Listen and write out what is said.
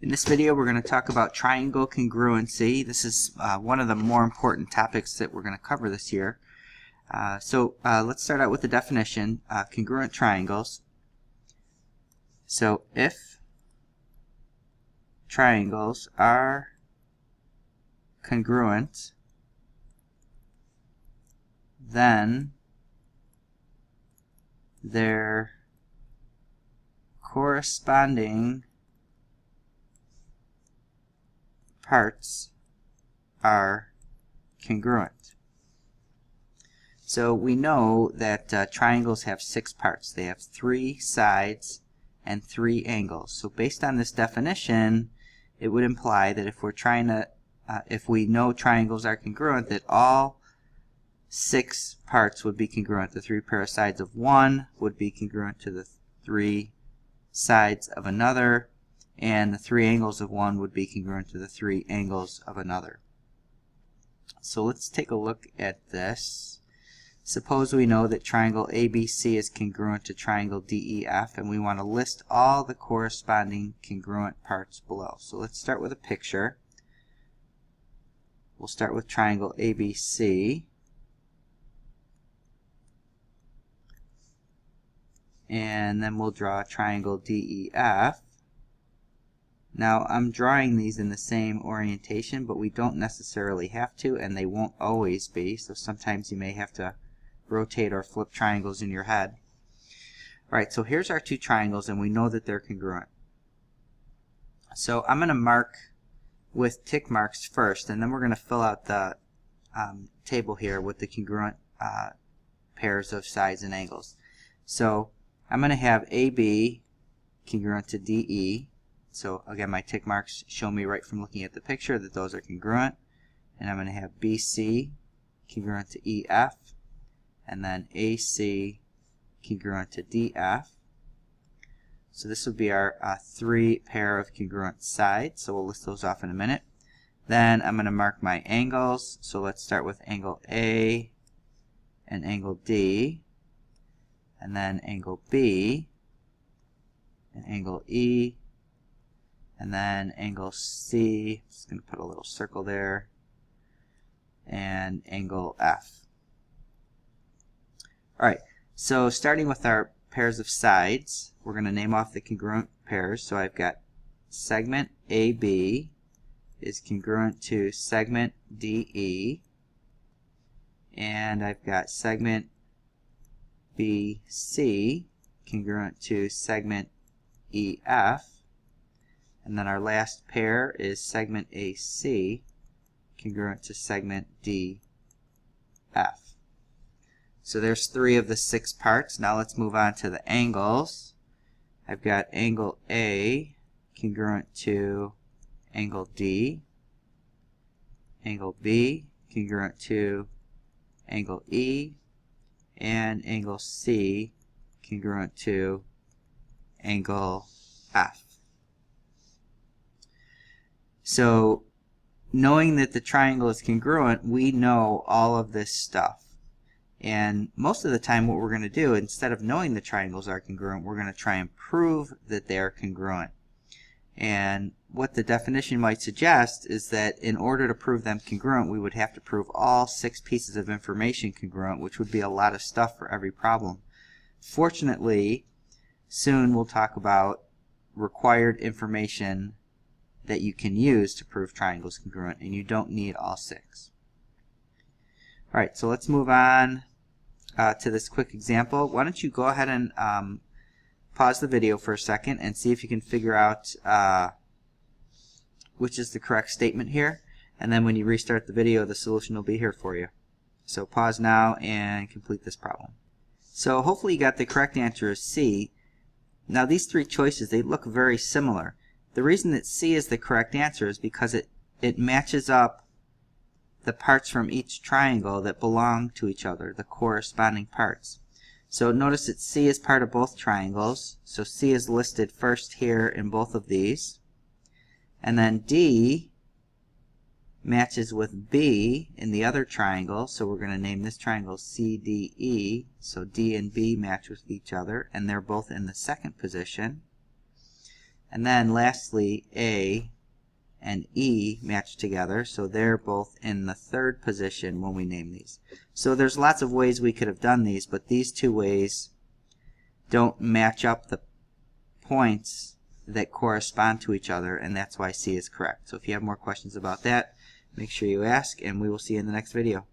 In this video we're going to talk about triangle congruency. This is one of the more important topics that we're going to cover this year. Let's start out with the definition, congruent triangles. So if triangles are congruent, then their corresponding parts are congruent. So we know that triangles have 6 parts. They have 3 sides and 3 angles. So based on this definition, it would imply that if we're trying to, if we know triangles are congruent, that all 6 parts would be congruent. The 3 pair of sides of one would be congruent to the 3 sides of another, and the 3 angles of one would be congruent to the 3 angles of another. So let's take a look at this. Suppose we know that triangle ABC is congruent to triangle DEF, and we want to list all the corresponding congruent parts below. So let's start with a picture. We'll start with triangle ABC. And then we'll draw triangle DEF. Now I'm drawing these in the same orientation, but we don't necessarily have to, and they won't always be. So sometimes you may have to rotate or flip triangles in your head. Alright, so here's our 2 triangles, and we know that they're congruent. So I'm going to mark with tick marks first, and then we're going to fill out the table here with the congruent pairs of sides and angles. So I'm going to have AB congruent to DE. So again, my tick marks show me right from looking at the picture that those are congruent. And I'm going to have BC congruent to EF, and then AC congruent to DF. So this would be our 3 pair of congruent sides. So we'll list those off in a minute. Then I'm going to mark my angles. So let's start with angle A and angle D, and then angle B and angle E, and then angle C, just going to put a little circle there, and angle F. Alright, so starting with our pairs of sides, we're going to name off the congruent pairs. So I've got segment AB is congruent to segment DE, and I've got segment BC congruent to segment EF, and then our last pair is segment AC congruent to segment DF. So there's 3 of the 6 parts. Now let's move on to the angles. I've got angle A congruent to angle D, angle B congruent to angle E, and angle C congruent to angle F. So knowing that the triangle is congruent, we know all of this stuff. And most of the time what we're going to do, instead of knowing the triangles are congruent, we're going to try and prove that they are congruent. And what the definition might suggest is that in order to prove them congruent, we would have to prove all 6 pieces of information congruent, which would be a lot of stuff for every problem. Fortunately, soon we'll talk about required information that you can use to prove triangles congruent, and you don't need all 6. Alright, so let's move on to this quick example. Why don't you go ahead and pause the video for a second and see if you can figure out which is the correct statement here, and then when you restart the video, the solution will be here for you. So pause now and complete this problem. So hopefully you got the correct answer is C. Now these 3 choices, they look very similar. The reason that C is the correct answer is because it matches up the parts from each triangle that belong to each other, the corresponding parts. So notice that C is part of both triangles, so C is listed first here in both of these. And then D matches with B in the other triangle, so we're going to name this triangle CDE. So D and B match with each other, and they're both in the second position. And then lastly, A and E match together, so they're both in the third position when we name these. So there's lots of ways we could have done these, but these two ways don't match up the points that correspond to each other, and that's why C is correct. So if you have more questions about that, make sure you ask, and we will see you in the next video.